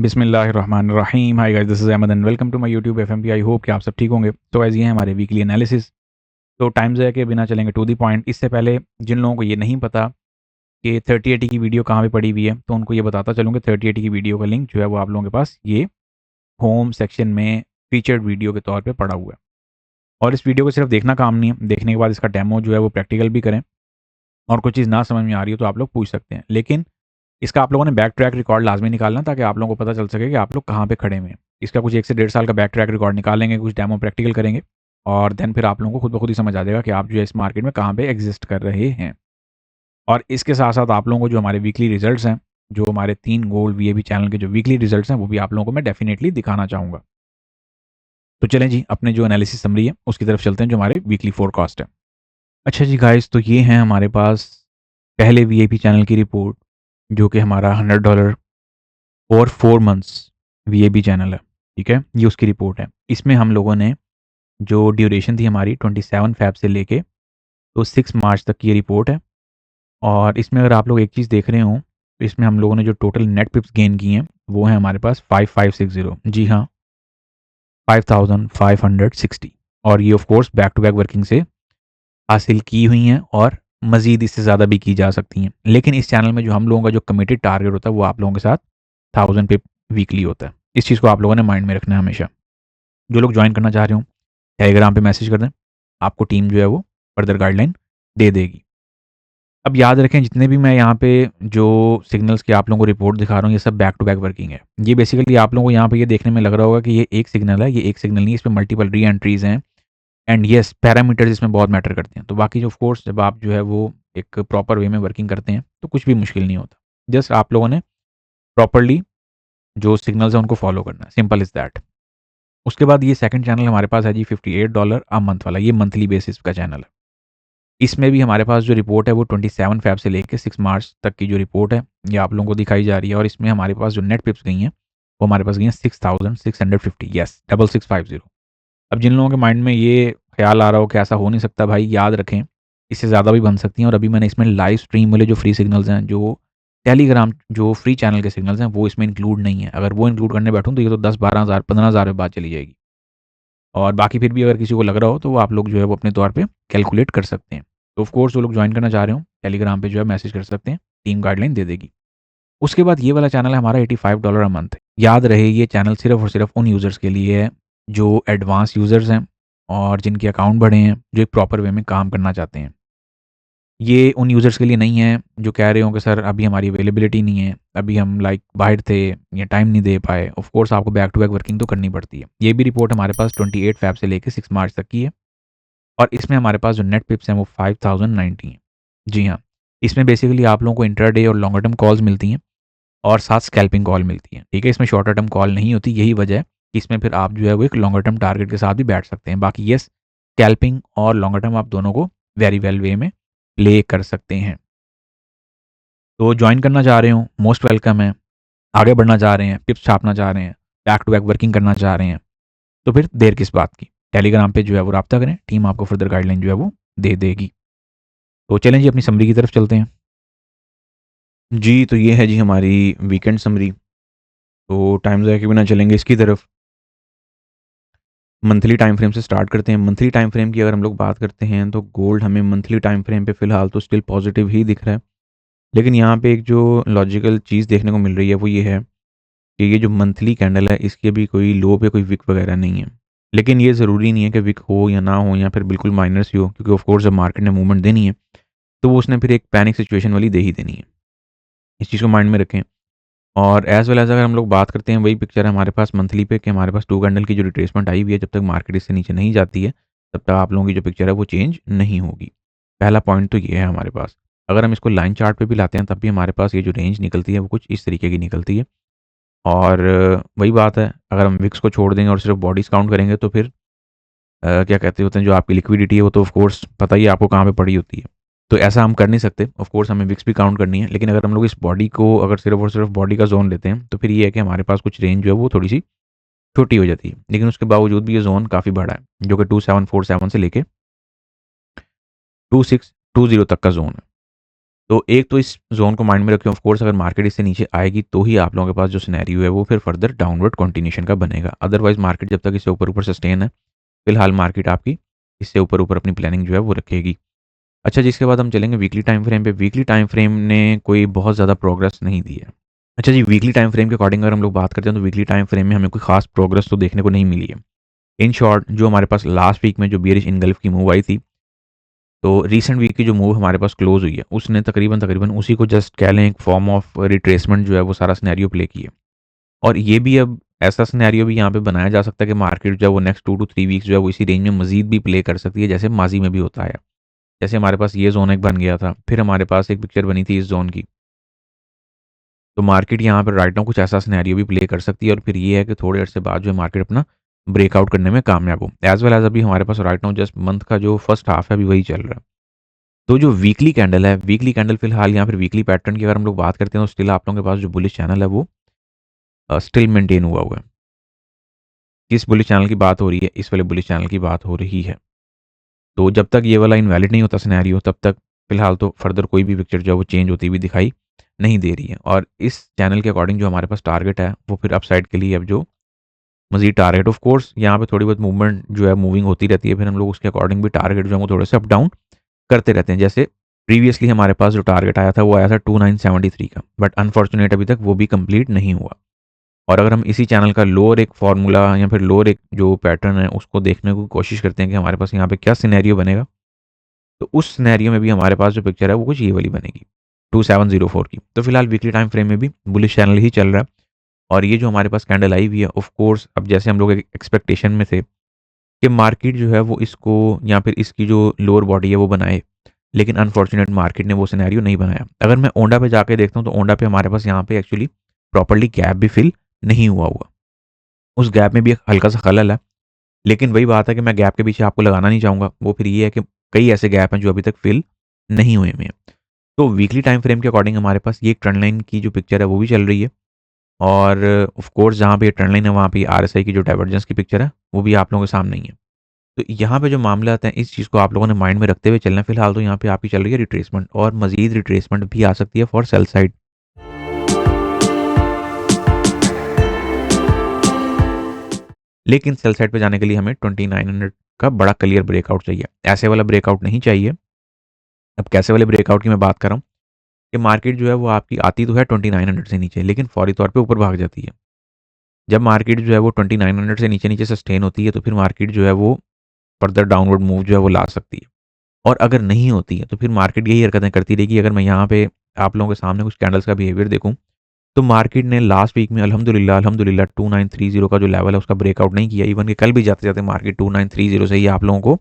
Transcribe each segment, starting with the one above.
बिस्मिल्लाहिर्रहमानिर्रहीम। Hi guys, this is Ahmed and welcome to my YouTube FMP. I hope कि आप सब ठीक होंगे। तो गाइस, ये है हमारे वीकली एनालिसिस। तो टाइम ज़ाया के बिना चलेंगे टू द पॉइंट। इससे पहले जिन लोगों को ये नहीं पता कि 3080 की वीडियो कहाँ पे पड़ी हुई है, तो उनको ये बताता चलूँ कि 3080 की वीडियो का लिंक जो है वो आप लोगों के पास ये होम सेक्शन में फीचर्ड वीडियो के तौर पर पड़ा हुआ है। और इस वीडियो को सिर्फ देखना काम नहीं है, देखने के बाद इसका डेमो जो है वो प्रैक्टिकल भी करें। और कुछ चीज़ ना समझ में आ रही हो तो आप लोग पूछ सकते हैं, लेकिन इसका आप लोगों ने बैक ट्रैक रिकॉर्ड लाजमी निकालना, ताकि आप लोगों को पता चल सके कि आप लोग कहाँ पे खड़े हुए हैं। इसका कुछ 1 से 1.5 साल का बैक ट्रैक रिकॉर्ड निकालेंगे, कुछ डेमो प्रैक्टिकल करेंगे, और देन फिर आप लोगों को खुद ब खुद ही समझ आ जाएगा कि आप जो है इस मार्केट में कहाँ पे एग्जिस्ट कर रहे हैं। और इसके साथ साथ आप लोगों को जो हमारे वीकली रिजल्ट्स हैं, जो हमारे 3 गोल्ड वीएबी चैनल के जो वीकली रिजल्ट्स हैं, वो भी आप लोगों को मैं डेफिनेटली दिखाना चाहूँगा। तो चलें जी, अपने जो एनालिसिस समरी है उसकी तरफ चलते हैं, जो हमारे वीकली फोरकास्ट है। अच्छा जी गाइस, तो ये है हमारे पास पहले वीआईपी चैनल की रिपोर्ट, जो कि हमारा $100 और 4 मंथ्स वीएबी चैनल है। ठीक है, ये उसकी रिपोर्ट है। इसमें हम लोगों ने जो ड्यूरेशन थी हमारी 27 फ़ैब से लेके तो 6 मार्च तक की ये रिपोर्ट है। और इसमें अगर आप लोग एक चीज़ देख रहे हो, तो इसमें हम लोगों ने जो टोटल नेट पिप्स गेन की हैं वो है हमारे पास 5560। जी हाँ, 5560। और ये of course back to back working से हासिल की हुई हैं, और मज़ीद इससे ज़्यादा भी की जा सकती हैं। लेकिन इस चैनल में जो हम लोगों का जो कमिटेड टारगेट होता है वो आप लोगों के साथ 1000 पिप वीकली होता है। इस चीज़ को आप लोगों ने माइंड में रखना है हमेशा। जो लोग ज्वाइन करना चाह रहे हो, टेलीग्राम पे मैसेज कर दें, आपको टीम जो है वो फर्दर गाइडलाइन दे देगी। अब याद रखें, जितने भी मैं यहाँ पे जो सिग्नल्स की आप लोगों को रिपोर्ट दिखा रहा हूँ, ये सब बैक टू बैक वर्किंग है। ये बेसिकली आप लोगों को यहाँ पे ये देखने में लग रहा होगा कि ये एक सिग्नल है, ये एक सिग्नल नहीं है, इसमें मल्टीपल री एंट्रीज हैं। एंड येस, पैरामीटर्स इसमें बहुत मैटर करते हैं। तो बाकी जो ऑफ कोर्स जब आप जो है वो एक प्रॉपर वे में वर्किंग करते हैं तो कुछ भी मुश्किल नहीं होता। जस्ट आप लोगों ने प्रॉपरली जो सिग्नल्स हैं उनको फॉलो करना है, सिंपल इज़ दैट। उसके बाद ये सेकंड चैनल हमारे पास है जी $58 अ मंथ वाला। ये मंथली बेसिस का चैनल है। इसमें भी हमारे पास जो रिपोर्ट है वो 27 फ़ैब से लेके 6 मार्च तक की जो रिपोर्ट है, ये आप लोगों को दिखाई जा रही है। और इसमें हमारे पास जो नेट पिप्स गई हैं वो हमारे पास गई हैं 6650। यस, 6650। अब जिन लोगों के माइंड में ये ख्याल आ रहा हो कि ऐसा हो नहीं सकता भाई, याद रखें, इससे ज़्यादा भी बन सकती हैं। और अभी मैंने इसमें लाइव स्ट्रीम वाले जो फ्री सिग्नल्स हैं, जो टेलीग्राम जो फ्री चैनल के सिग्नल्स हैं, वो इसमें इंक्लूड नहीं है। अगर वो इंक्लूड करने बैठूँ तो ये तो 10-12 हज़ार 15 हज़ार में बात चली जाएगी। और बाकी फिर भी अगर किसी को लग रहा हो तो वो आप लोग जो है वो अपने तौर पे कैलकुलेट कर सकते हैं। तो ऑफ कोर्स जो लोग ज्वाइन करना चाह रहे हो, टेलीग्राम पे जो है मैसेज कर सकते हैं, टीम गाइडलाइन दे देगी। उसके बाद ये वाला चैनल है हमारा $85 अ मंथ। याद रहे, ये चैनल सिर्फ और सिर्फ उन यूज़र्स के लिए है जो एडवांस यूज़र्स हैं और जिनके अकाउंट बड़े हैं, जो एक प्रॉपर वे में काम करना चाहते हैं। ये उन यूज़र्स के लिए नहीं है जो कह रहे हो कि सर अभी हमारी अवेलेबिलिटी नहीं है, अभी हम बाहर थे या टाइम नहीं दे पाए। ऑफ कोर्स आपको बैक टू बैक वर्किंग तो करनी पड़ती है। ये भी रिपोर्ट हमारे पास 28 फ़ैब से लेके 6 मार्च तक की है। और इसमें हमारे पास जो नेट पिप्स हैं वो 5090 हैं। जी हाँ, इसमें बेसिकली आप लोगों को इंट्राडे और लॉन्गर टर्म कॉल्स मिलती हैं, और साथ स्कैल्पिंग कॉल मिलती है। ठीक है, इसमें शॉर्टर टर्म कॉल नहीं होती। यही वजह है कि इसमें फिर आप जो है वो एक लॉन्गर टर्म टारगेट के साथ भी बैठ सकते हैं। बाकी ये स्कैल्पिंग और लॉन्गर टर्म आप दोनों को वेरी वेल वे में प्ले कर सकते हैं। तो ज्वाइन करना चाह रहे हो, मोस्ट वेलकम है। आगे बढ़ना चाह रहे हैं, टिप्स छापना चाह रहे हैं, बैक टू बैक वर्किंग करना चाह रहे हैं, तो फिर देर किस बात की। टेलीग्राम पे जो है वो रब्ता करें, टीम आपको फर्दर गाइडलाइन जो है वो दे देगी। तो चलें जी, अपनी समरी की तरफ चलते हैं। जी, तो ये है जी हमारी वीकेंड समरी। तो टाइम ज़ाया के बिना चलेंगे इसकी तरफ। मंथली टाइम फ्रेम से स्टार्ट करते हैं। मंथली टाइम फ्रेम की अगर हम लोग बात करते हैं तो गोल्ड हमें मंथली टाइम फ्रेम पे फ़िलहाल तो स्टिल पॉजिटिव ही दिख रहा है। लेकिन यहाँ पे एक जो लॉजिकल चीज़ देखने को मिल रही है वो ये है कि ये जो मंथली कैंडल है इसके भी कोई लो पे कोई विक वगैरह नहीं है। लेकिन ये ज़रूरी नहीं है कि विक हो या ना हो, या फिर बिल्कुल माइनस ही हो, क्योंकि ऑफ कोर्स जब मार्केट ने मूवमेंट देनी है तो वो उसने फिर एक पैनिक सिचुएशन वाली दे ही देनी है। इस चीज़ को माइंड में रखें। और एज़ वेल एज़ अगर हम लोग बात करते हैं, वही पिक्चर है हमारे पास मंथली पे कि हमारे पास 2 कैंडल की जो रिट्रेसमेंट आई हुई है, जब तक मार्केट इससे नीचे नहीं जाती है तब तक आप लोगों की जो पिक्चर है वो चेंज नहीं होगी। पहला पॉइंट तो ये है हमारे पास। अगर हम इसको लाइन चार्ट पे भी लाते हैं तब भी हमारे पास ये जो रेंज निकलती है वो कुछ इस तरीके की निकलती है। और वही बात है, अगर हम विक्स को छोड़ देंगे और सिर्फ बॉडीज़ काउंट करेंगे तो फिर क्या कहते होते हैं, जो आपकी लिक्विडिटी है वो तो ऑफ कोर्स पता ही है आपको कहाँ पे पड़ी होती है। तो ऐसा हम कर नहीं सकते। ऑफ कोर्स हमें विक्स भी काउंट करनी है, लेकिन अगर हम लोग इस बॉडी को अगर सिर्फ और सिर्फ बॉडी का ज़ोन लेते हैं तो फिर ये है कि हमारे पास कुछ रेंज जो है वो थोड़ी सी छोटी हो जाती है। लेकिन उसके बावजूद भी ये ज़ोन काफ़ी बड़ा है, जो कि 2747 से लेके 2620 तक का ज़ोन है। तो एक तो इस ज़ोन को माइंड में रखें, ऑफ कोर्स अगर मार्केट इससे नीचे आएगी तो ही आप लोगों के पास जो सिनेरियो है वो फिर फर्दर डाउनवर्ड कंटिन्यूएशन का बनेगा। अदरवाइज़ मार्केट जब तक इससे ऊपर-ऊपर सस्टेन है, फिलहाल मार्केट आपकी इससे ऊपर-ऊपर अपनी प्लानिंग जो है वो रखेगी। अच्छा, जिसके बाद हम चलेंगे वीकली टाइम फ्रेम पे। वीकली टाइम फ्रेम ने कोई बहुत ज़्यादा प्रोग्रेस नहीं दी है। अच्छा जी, वीकली टाइम फ्रेम के अकॉर्डिंग अगर हम लोग बात करते हैं तो वीकली टाइम फ्रेम में हमें कोई खास प्रोग्रेस तो देखने को नहीं मिली है। इन शॉर्ट, जो हमारे पास लास्ट वीक में जो बियरिश इनगल्फ की मूव आई थी, तो रीसेंट वीक की जो मूव हमारे पास क्लोज हुई है, उसने तकरीबन उसी को जस्ट कह लें एक फॉर्म ऑफ रिट्रेसमेंट जो है वो सारा सिनेरियो प्ले की है। और ये भी अब ऐसा सिनेरियो भी यहाँ पे बनाया जा सकता है कि मार्केट जो है वो नेक्स्ट 2 टू 3 वीक्स जो है वो इसी रेंज में मज़ीद भी प्ले कर सकती है, जैसे माज़ी में भी होता है। जैसे हमारे पास ये ज़ोन एक बन गया था, फिर हमारे पास एक पिक्चर बनी थी इस ज़ोन की। तो मार्केट यहाँ पर राइट नाउ कुछ ऐसा सिनेरियो भी प्ले कर सकती है और फिर ये है कि थोड़े अर्से बाद जो है मार्केट अपना ब्रेकआउट करने में कामयाब हो। एज़ वेल एज़ अभी हमारे पास राइट नाउ जस्ट मंथ का जो फर्स्ट हाफ है अभी वही चल रहा है। तो जो वीकली कैंडल है, वीकली कैंडल फिलहाल यहाँ पर वीकली पैटर्न की अगर हम लोग बात करते हैं तो स्टिल आप लोगों के पास जो बुलिश चैनल है वो स्टिल मेंटेन हुआ है। किस बुलिश चैनल की बात हो रही है? इस वाले बुलिश चैनल की बात हो रही है। तो जब तक ये वाला इनवैलिड नहीं होता सिनेरियो, तब तक फिलहाल तो फर्दर कोई भी पिक्चर जो है वो चेंज होती हुई दिखाई नहीं दे रही है। और इस चैनल के अकॉर्डिंग जो हमारे पास टारगेट है वो फिर अपसाइड के लिए अब जो मज़ीद टारगेट, ऑफ कोर्स यहाँ पे थोड़ी बहुत मूवमेंट जो है मूविंग होती रहती है, फिर हम लोग उसके अकॉर्डिंग भी टारगेट जो है वो थोड़े से अप डाउन करते रहते हैं। जैसे प्रीवियसली हमारे पास जो टारगेट आया था वो आया था 2973 का, बट अनफॉर्चुनेट अभी तक वो भी कंप्लीट नहीं हुआ। और अगर हम इसी चैनल का लोअर एक फार्मूला या फिर लोअर एक जो पैटर्न है उसको देखने की कोशिश करते हैं कि हमारे पास यहाँ पे क्या सिनेरियो बनेगा, तो उस सिनेरियो में भी हमारे पास जो पिक्चर है वो कुछ ये वाली बनेगी 2704 की। तो फिलहाल वीकली टाइम फ्रेम में भी बुलिश चैनल ही चल रहा है। और ये जो हमारे पास कैंडल आई हुई है, ऑफ कोर्स अब जैसे हम लोग एक एक्सपेक्टेशन में थे कि मार्केट जो है वो इसको या फिर इसकी जो लोअर बॉडी है वो बनाए, लेकिन अनफॉर्चुनेट मार्केट ने वो सिनेरियो नहीं बनाया। अगर मैं ओंडा पे जाके देखता हूँ तो ओंडा पे हमारे पास यहाँ पे एक्चुअली प्रॉपर्ली गैप भी फिल नहीं हुआ। उस गैप में भी एक हल्का सा खलल है, लेकिन वही बात है कि मैं गैप के पीछे आपको लगाना नहीं चाहूँगा। वो फिर ये है कि कई ऐसे गैप हैं जो अभी तक फिल नहीं हुए हुए हैं। तो वीकली टाइम फ्रेम के अकॉर्डिंग हमारे पास ये ट्रेंड लाइन की जो पिक्चर है वो भी चल रही है। और ऑफ कोर्स जहाँ पे ये ट्रेंड लाइन है वहाँ पे आरएसआई की जो डाइवर्जेंस की पिक्चर है वो भी आप लोगों के सामने ही है। तो यहाँ पे जो मामले आते हैं इस चीज़ को आप लोगों ने माइंड में रखते हुए चलना है। फिलहाल तो यहाँ पे आपकी चल रही है रिट्रेसमेंट, और मजीद रिट्रेसमेंट भी आ सकती है फॉर सेल साइड। लेकिन सेल साइड पे जाने के लिए हमें 2900 का बड़ा क्लियर ब्रेकआउट चाहिए। ऐसे वाला ब्रेकआउट नहीं चाहिए। अब कैसे वाले ब्रेकआउट की मैं बात कर रहा हूँ कि मार्केट जो है वो आपकी आती तो है 2900 से नीचे, लेकिन फौरी तौर पे ऊपर भाग जाती है। जब मार्केट जो है वो 2900 से नीचे सस्टेन होती है तो फिर मार्केट जो है वो फर्दर डाउनवर्ड मूव जो है वो ला सकती है। और अगर नहीं होती है तो फिर मार्केट यही हरकतें करती रहेगी। अगर मैं यहाँ पे आप लोगों के सामने कुछ कैंडल्स का बिहेवियर देखूँ, तो मार्केट ने लास्ट वीक में अल्हम्दुलिल्लाह 2930 का जो लेवल है उसका ब्रेकआउट नहीं किया। इवन कि कल भी जाते-जाते मार्केट 2930 से ही आप लोगों को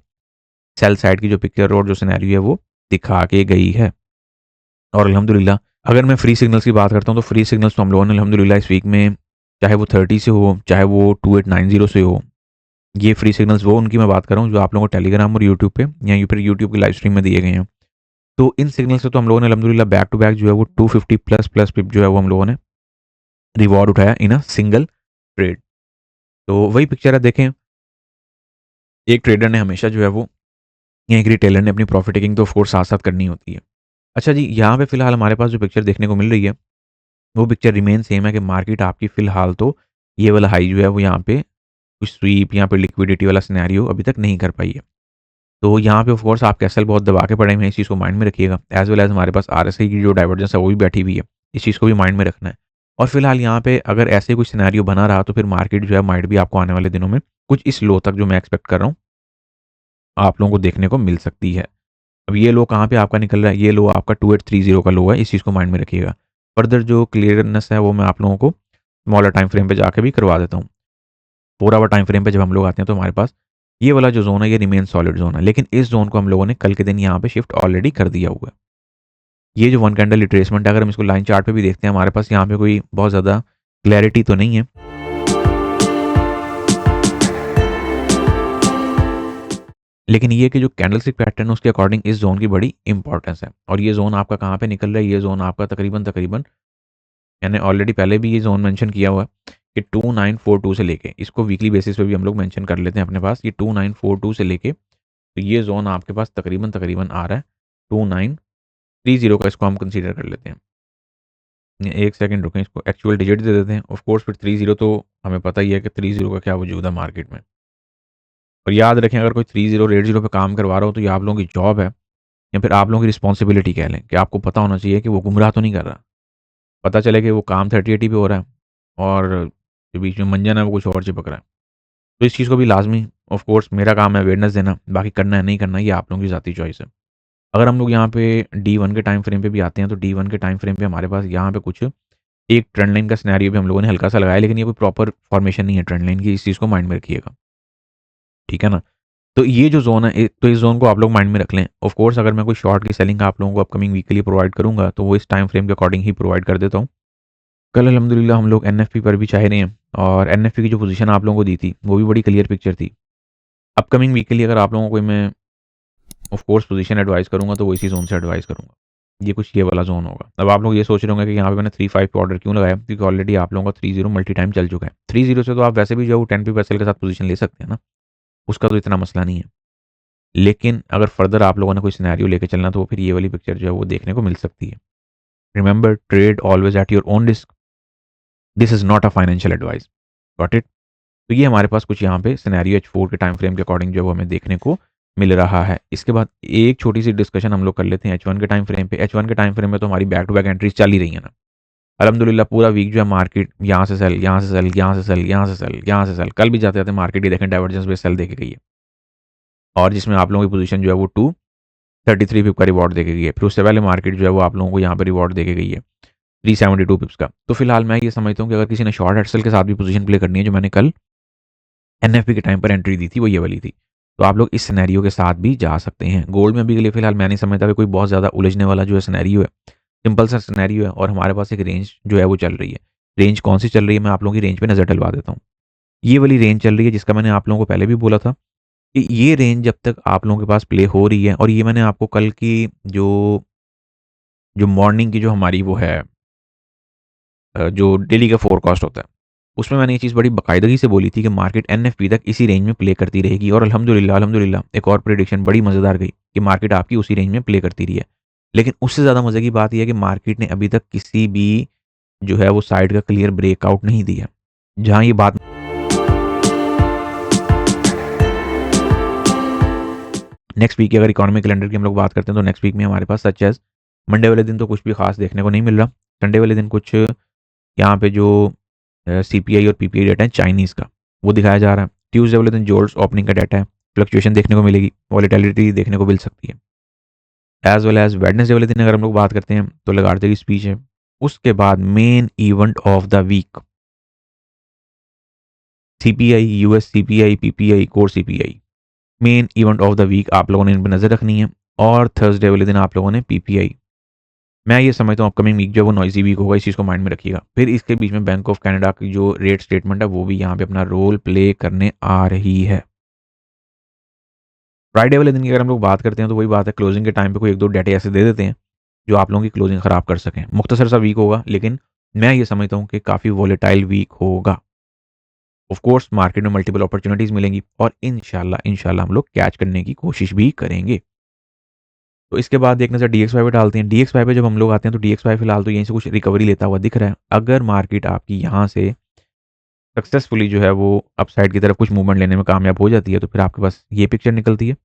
सेल साइड की जो पिक्चर और जो सिनेरियो है वो दिखा के गई है। और अल्हम्दुलिल्लाह अगर मैं फ्री सिग्नल्स की बात करता हूँ तो फ्री सिग्नल्स तो हम लोगों ने अल्हम्दुलिल्लाह इस वीक में, चाहे वो 30 से हो, चाहे वो 2890 से हो, ये फ्री सिग्नल्स वो उनकी मैं बात कर रहा हूँ जो आप लोगों को टेलीग्राम और यूट्यूब पे या फिर यूट्यूब की लाइव स्ट्रीम में दिए गए हैं। तो इन सिग्नल से तो हम लोगों ने अल्हम्दुलिल्लाह बैक टू बैक जो है वो 250 प्लस प्लस पिप जो है वो हम लोगों ने रिवॉर्ड उठाया इन अ सिंगल ट्रेड। तो वही पिक्चर है, देखें एक ट्रेडर ने हमेशा जो है वो या एक रिटेलर ने अपनी प्रॉफिट टेकिंग तो ऑफ कोर्स साथ साथ करनी होती है। अच्छा जी, यहाँ पे फिलहाल हमारे पास जो पिक्चर देखने को मिल रही है वो पिक्चर रिमेन सेम है कि मार्केट आपकी फिलहाल तो ये वाला हाई जो है वो यहाँ पे कुछ स्वीप या फिर लिक्विडिटी वाला सिनेरियो अभी तक नहीं कर पाई है। तो यहाँ पे ऑफ कोर्स आप कैसल बहुत दबा के पड़े हुए हैं, इस चीज़ को माइंड में रखिएगा। एज वेल एज हमारे पास आरएसआई की जो डाइवर्जेंस है वो भी बैठी हुई है, इस चीज़ को भी माइंड में रखना है। और फिलहाल यहाँ पे अगर ऐसे कुछ सिनेरियो बना रहा तो फिर मार्केट जो है माइंड भी आपको आने वाले दिनों में कुछ इस लो तक जो मैं एक्सपेक्ट कर रहा हूँ आप लोगों को देखने को मिल सकती है। अब ये लो कहाँ पे आपका निकल रहा है, ये लो आपका 2830 का लो है, इस चीज़ को माइंड में रखिएगा। फर्दर जो क्लियरनेस है वो मैं आप लोगों को स्मॉलर टाइम फ्रेम पे जाके भी करवा देता हूँ। 4 आवर टाइम फ्रेम पे जब हम लोग आते हैं तो हमारे पास ये वाला जो ज़ोन है ये रिमेन सॉलिड ज़ोन है, लेकिन इस ज़ोन को हम लोगों ने कल के दिन यहाँ पे शिफ्ट ऑलरेडी कर दिया हुआ है। ये जो वन कैंडल रिट्रेसमेंट है, अगर हम इसको लाइन चार्ट पे भी देखते हैं हमारे पास यहाँ पे कोई बहुत ज़्यादा क्लैरिटी तो नहीं है, लेकिन ये कि जो कैंडलस्टिक पैटर्न है उसके अकॉर्डिंग इस ज़ोन की बड़ी इंपॉर्टेंस है। और ये ज़ोन आपका कहाँ पे निकल रहा है, ये ज़ोन आपका तकरीबन तकरीबन मैंने ऑलरेडी पहले भी ये ज़ोन मेंशन किया हुआ है कि 2942 से लेके, इसको वीकली बेसिस पे भी हम लोग मेंशन कर लेते हैं अपने पास, ये 2942 से लेके तो ये ज़ोन आपके पास तकरीबन तकरीबन आ रहा है 30 का इसको हम कंसीडर कर लेते हैं। एक सेकंड रुकें, इसको एक्चुअल डिजिट दे देते हैं। ऑफ कोर्स फिर 30 तो हमें पता ही है कि 30 का क्या वजूद है मार्केट में। और याद रखें, अगर कोई 30 रेट 0 पे काम करवा रहा हो तो ये आप लोगों की जॉब है या फिर आप लोगों की रिस्पॉन्सिबिलिटी कह लें कि आपको पता होना चाहिए कि वो गुमराह तो नहीं कर रहा। पता चले कि वो काम 3080 पे हो रहा है और जो बीच में मंजन है वो कुछ और चिपक रहा है। तो इस चीज़ को भी लाजमी, ऑफ कोर्स मेरा काम है अवेयरनेस देना, बाकी करना है नहीं करना ये आप लोगों की ज़ाती चॉइस है। अगर हम लोग यहाँ पे D1 के टाइम फ्रेम पे भी आते हैं तो D1 के टाइम फ्रेम पे हमारे पास यहाँ पे कुछ एक ट्रेंड लाइन का सिनेरियो भी हम लोगों ने हल्का सा लगाया, लेकिन ये कोई प्रॉपर फॉर्मेशन नहीं है ट्रेंड लाइन की, इस चीज़ को माइंड में रखिएगा, ठीक है ना। तो ये जो जोन है तो इस जोन को आप लोग माइंड में रख लें। ऑफ कोर्स अगर मैं कोई शॉर्ट की सेलिंग आप लोगों को अपकमिंग वीक के लिए प्रोवाइड करूंगा तो वो इस टाइम फ्रेम के अकॉर्डिंग ही प्रोवाइड कर देता हूँ। कल अल्हम्दुलिल्लाह हम लोग एनएफपी पर भी चाह रहे हैं और एनएफपी की जो पोजीशन आप लोगों को दी थी वो भी बड़ी क्लियर पिक्चर थी। अपकमिंग वीक के लिए अगर आप लोगों को मैं ऑफ कोर्स पोजीशन एडवाइस करूंगा तो वो इसी जोन से एडवाइस करूंगा। ये कुछ ये वाला जोन होगा। अब आप लोग ये सोच रहे होंगे कि यहाँ पे मैंने 3-5 पे ऑर्डर क्यों लगाया, क्योंकि ऑलरेडी आप लोगों का 30 मल्टी टाइम चल चुका है। 30 से तो आप वैसे भी जो 10 पे पैसल के साथ पोजीशन ले सकते हैं ना, उसका तो इतना मसला नहीं है। लेकिन अगर फर्दर आप लोगों ने कोई सिनेरियो लेके चलना तो फिर ये वाली पिक्चर जो है वो देखने को मिल सकती है। Remember, trade always at your own risk, this is not a financial advice. Got it. तो ये हमारे पास कुछ यहाँ पे सिनेरियो H4 के टाइम फ्रेम के अकॉर्डिंग जो है वो हमें देखने को मिल रहा है। इसके बाद एक छोटी सी डिस्कशन हम लोग कर लेते हैं H1 के टाइम फ्रेम पे। H1 के टाइम फ्रेम में तो हमारी बैक टू बैक एंट्रीज चल ही रही है ना। अल्हम्दुलिल्लाह पूरा वीक जो है मार्केट यहाँ से सेल, यहाँ से सेल, यहाँ से सेल, यहाँ से सेल, यहाँ से सेल, कल भी जाते जाते मार्केट ये देखें डाइवर्जेंस बेस सेल देके गई है और जिसमें आप लोगों की पोजीशन जो है वो 233 पिप का रिवॉर्ड देके गई है। फिर उससे पहले मार्केट जो है वो आप लोगों को यहाँ पे रिवॉर्ड देके गई है 372 पिप्स का। तो फिलहाल मैं ये समझता हूँ कि अगर किसी ने शॉर्ट हेडसेल के साथ भी पोजीशन प्ले करनी है, जो मैंने कल एनएफपी के टाइम पर एंट्री दी थी वो ये वाली थी, तो आप लोग इस सिनेरियो के साथ भी जा सकते हैं। गोल्ड में अभी के लिए फिलहाल मैं नहीं समझता कि कोई बहुत ज़्यादा उलझने वाला जो है सिनेरियो है, सिंपल सा सिनेरियो है और हमारे पास एक रेंज जो है वो चल रही है। रेंज कौन सी चल रही है, मैं आप लोगों की रेंज पे नज़र डलवा देता हूँ। ये वाली रेंज चल रही है जिसका मैंने आप लोगों को पहले भी बोला था कि ये रेंज जब तक आप लोगों के पास प्ले हो रही है, और ये मैंने आपको कल की जो जो मॉर्निंग की जो हमारी वो है जो डेली का फोरकास्ट होता है, उसमें मैंने ये चीज़ बड़ी बाकायदगी से बोली थी कि मार्केट एनएफपी तक इसी रेंज में प्ले करती रहेगी। और अल्हम्दुलिल्लाह अल्हम्दुलिल्लाह एक और प्रेडिक्शन बड़ी मज़ेदार गई कि मार्केट आपकी उसी रेंज में प्ले करती रही है। लेकिन उससे ज़्यादा मज़े की बात यह है कि मार्केट ने अभी तक किसी भी जो है वो साइड का क्लियर ब्रेकआउट नहीं दिया। जहाँ ये बात नेक्स्ट वीक की अगर इकोनॉमिक कैलेंडर की हम लोग बात करते हैं तो नेक्स्ट वीक में हमारे पास सच एज मंडे वाले दिन तो कुछ भी खास देखने को नहीं मिल रहा। संडे वाले दिन कुछ यहाँ पे जो सीपीआई और पीपीआई डेटा है चाइनीज़ का वो दिखाया जा रहा है। ट्यूसडे वाले दिन जोल्स ओपनिंग का डाटा है, फ्लक्चुएशन देखने को मिलेगी, वॉलेटिलिटी देखने को मिल सकती है। एज वेल एज वेडनेसडे वाले दिन अगर हम लोग बात करते हैं तो लगार्डे की स्पीच है। उसके बाद main event of the week CPI, US CPI, PPI, core CPI, main event of the week आप लोगों ने इन पर नज़र रखनी है। और थर्सडे वाले दिन आप लोगों ने पीपीआई। मैं ये समझता हूँ अपकमिंग वीक जो वो नॉइजी वीक होगा, इस चीज़ को माइंड में रखिएगा। फिर इसके बीच में बैंक ऑफ कनाडा की जो रेट स्टेटमेंट है वो भी यहाँ पे अपना रोल प्ले करने आ रही है। फ्राइडे वाले दिन की अगर हम लोग बात करते हैं तो वही बात है, क्लोजिंग के टाइम पे कोई एक दो डाटे ऐसे दे देते हैं जो आप लोगों की क्लोजिंग ख़राब कर सकें। मुख्तसर सा वीक होगा लेकिन मैं ये समझता हूँ कि काफ़ी वॉलेटाइल वीक होगा। ऑफ कोर्स मार्केट में मल्टीपल अपॉर्चुनिटीज़ मिलेंगी और इंशाल्लाह हम लोग कैच करने की कोशिश भी करेंगे। तो इसके बाद एक नज़र DXY पे डालते हैं। DXY पे जब हम लोग आते हैं तो DXY फिलहाल तो यहीं से कुछ रिकवरी लेता हुआ दिख रहा है। अगर मार्केट आपकी यहाँ से सक्सेसफुली जो है वो अपसाइड की तरफ कुछ मूवमेंट लेने में कामयाब हो जाती है तो फिर आपके पास ये पिक्चर निकलती है,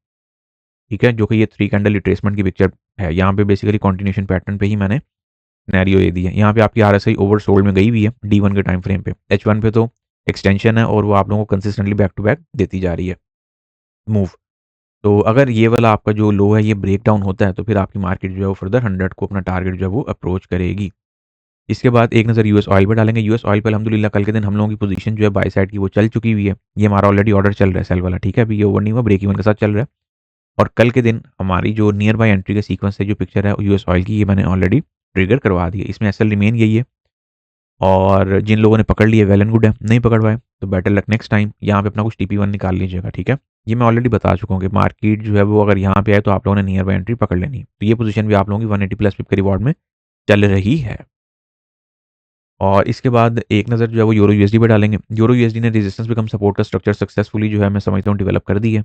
ठीक है, जो कि ये 3 कैंडल रिट्रेसमेंट की पिक्चर है। यहाँ पे बेसिकली कंटिन्यूएशन पैटर्न पे ही मैंने सिनेरियो ये दिया है। यहाँ पे आपकी RSI ओवर सोल्ड में गई हुई है D1 के टाइम फ्रेम पे। H1 पे तो एक्सटेंशन है और वो आप लोगों को कंसिस्टेंटली बैक टू बैक देती जा रही है मूव। तो अगर ये वाला आपका जो लो है ये ब्रेक डाउन होता है तो फिर आपकी मार्केट जो है वो फर्दर 100 को अपना टारगेट जो है वो अप्रोच करेगी। इसके बाद एक नज़र यूएस ऑयल पे डालेंगे। यूएस ऑयल पे अल्हम्दुलिल्लाह कल के दिन हम लोगों की पोजीशन जो है बाय साइड की वो चल चुकी हुई है। ये हमारा ऑलरेडी ऑर्डर चल रहा है सेल वाला, ठीक है, अभी ये ओवर नहीं हुआ, ब्रेक इवन के साथ चल रहा है। और कल के दिन हमारी जो नियर बाय एंट्री का सीक्वेंस है जो पिक्चर है यूएस ऑयल की, ये मैंने ऑलरेडी ट्रिगर करवा दी है। इसमें एसएल रिमेन यही है और जिन लोगों ने पकड़ लिया वेल एंड गुड है, नहीं पकड़ पाए तो बेटर लक नेक्स्ट टाइम। यहाँ पे अपना कुछ TP1 निकाल लीजिएगा, ठीक है। ये मैं ऑलरेडी बता चुका हूँ कि मार्केट जो है वो अगर यहाँ पे आए तो आप लोगों ने नियर बाय एंट्री पकड़ लेनी है। तो ये पोजीशन भी आप लोगों की 180 प्लस पिप के रिवॉर्ड में चल रही है। और इसके बाद एक नज़र जो है वो यूरो यूएसडी पे डालेंगे। यूरो यूएसडी ने रेजिस्टेंस बिकम सपोर्ट का स्ट्रक्चर सक्सेसफुली जो है मैं समझता हूँ डेवलप कर दी है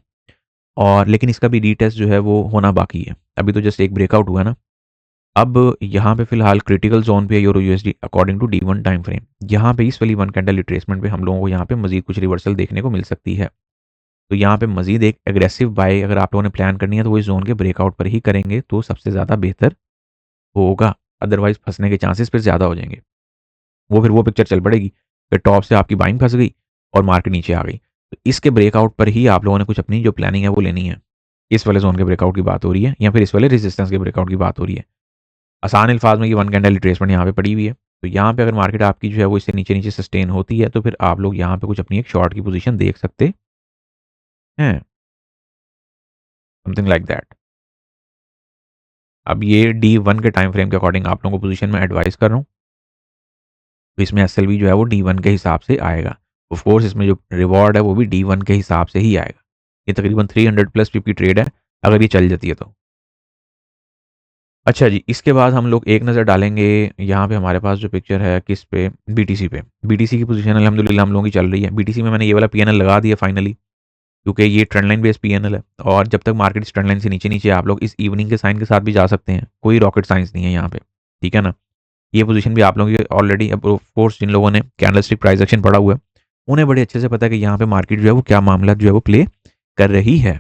और लेकिन इसका भी रीटेस्ट जो है वो होना बाकी है। अभी तो जस्ट एक ब्रेकआउट हुआ है ना, अब यहाँ पे फिलहाल क्रिटिकल जोन पे है euro USD according to D1 time frame. यहाँ पे इस वाली वन कैंडल रिट्रेसमेंट पे हम लोगों को यहाँ पे मजीद कुछ रिवर्सल देखने को मिल सकती है। तो यहाँ पे मजीद एक एग्रेसिव बाय अगर आप लोगों ने प्लान करनी है तो वो इस जोन के ब्रेकआउट पर ही करेंगे तो सबसे ज़्यादा बेहतर होगा। अदरवाइज फंसने के चांसेस फिर ज़्यादा हो जाएंगे। फिर वो पिक्चर चल पड़ेगी, फिर टॉप से आपकी बाइंग फंस गई और मार्केट नीचे आ गई। तो इसके ब्रेकआउट पर ही आप लोगों ने कुछ अपनी जो प्लानिंग है वो लेनी है। इस वाले जोन के ब्रेकआउट की बात हो रही है या फिर इस वाले रेजिस्टेंस के ब्रेकआउट की बात हो रही है। आसान अल्फाज में ये वन कैंडल रिट्रेसमेंट यहाँ पे पड़ी हुई है। तो यहाँ पे अगर मार्केट आपकी जो है वो इससे नीचे नीचे सस्टेन होती है तो फिर आप लोग यहाँ पे कुछ अपनी एक शॉर्ट की पोजीशन देख सकते हैं, समथिंग लाइक दैट। अब ये D1 के टाइम फ्रेम के अकॉर्डिंग आप लोगों को पोजीशन में एडवाइस कर रहा हूँ। तो इसमें SLV जो है वो D1 के हिसाब से आएगा। ऑफ कोर्स इसमें जो रिवॉर्ड है वो भी D1 के हिसाब से ही आएगा। ये तकरीबन 300 प्लस पिप की ट्रेड है अगर ये चल जाती है तो। अच्छा जी, इसके बाद हम लोग एक नज़र डालेंगे यहाँ पे हमारे पास जो पिक्चर है किस पे, BTC पे। BTC की पोजीशन अल्हम्दुलिल्लाह हम लोगों की चल रही है। BTC में मैंने ये वाला PNL लगा दिया फाइनली, क्योंकि ये ट्रेंड लाइन बेस्ड PNL है और जब तक मार्केट इस ट्रेंड लाइन से नीचे नीचे आप लोग इस इवनिंग के साइन के साथ भी जा सकते हैं, कोई रॉकेट साइंस नहीं है यहाँ पे, ठीक है ना। ये पोजीशन भी आप लोगों की ऑलरेडी, अब ऑफ कोर्स जिन लोगों ने कैंडलस्टिक प्राइस एक्शन पढ़ा हुआ है उन्हें बड़े अच्छे से पता है कि यहाँ पे मार्केट जो है वो क्या मामला जो है वो प्ले कर रही है।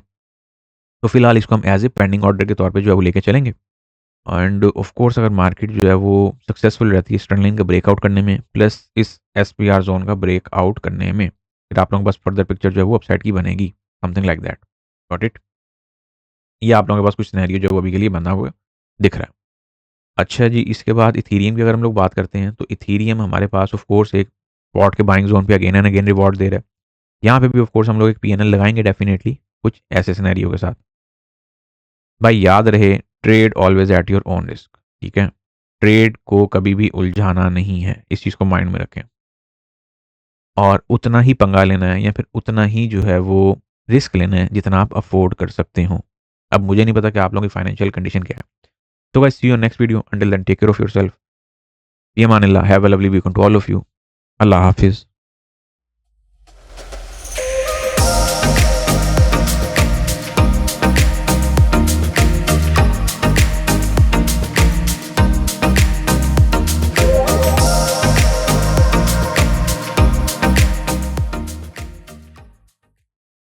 तो फिलहाल इसको हम एज ए पेंडिंग ऑर्डर के तौर पे जो है वो लेके चलेंगे। एंड ऑफ कोर्स अगर मार्केट जो है वो सक्सेसफुल रहती है इस ट्रेंड लाइन का ब्रेकआउट करने में प्लस इस SPR जोन का ब्रेकआउट करने में, फिर आप लोगों के पास फर्दर पिक्चर जो है वो अपसाइड की बनेगी, something like that. Got it. ये आप लोगों के पास कुछ सिनेरियो जो है वो अभी के लिए बना हुआ दिख रहा है। अच्छा जी, इसके बाद इथीरियम की अगर हम लोग बात करते हैं तो इथीरियम हमारे पास ऑफ कोर्स एक पॉट के बाइंग जोन पे अगेन एंड अगेन रिवॉर्ड दे रहा है। यहाँ पे भी ऑफ कोर्स हम लोग एक PNL लगाएंगे डेफिनेटली कुछ ऐसे सिनेरियो के साथ। भाई याद रहे, trade always at your own risk, ठीक है। ट्रेड को कभी भी उलझाना नहीं है, इस चीज़ को माइंड में रखें। और उतना ही पंगा लेना है या फिर उतना ही जो है वो रिस्क लेना है जितना आप अफोर्ड कर सकते हो। अब मुझे नहीं पता कि आप लोगों की फाइनेंशियल कंडीशन क्या है। तो guys, see you next video, until then take care of yourself. फ़ी अमानिल्लाह, have a lovely weekend to all of you. अल्लाह हाफिज़।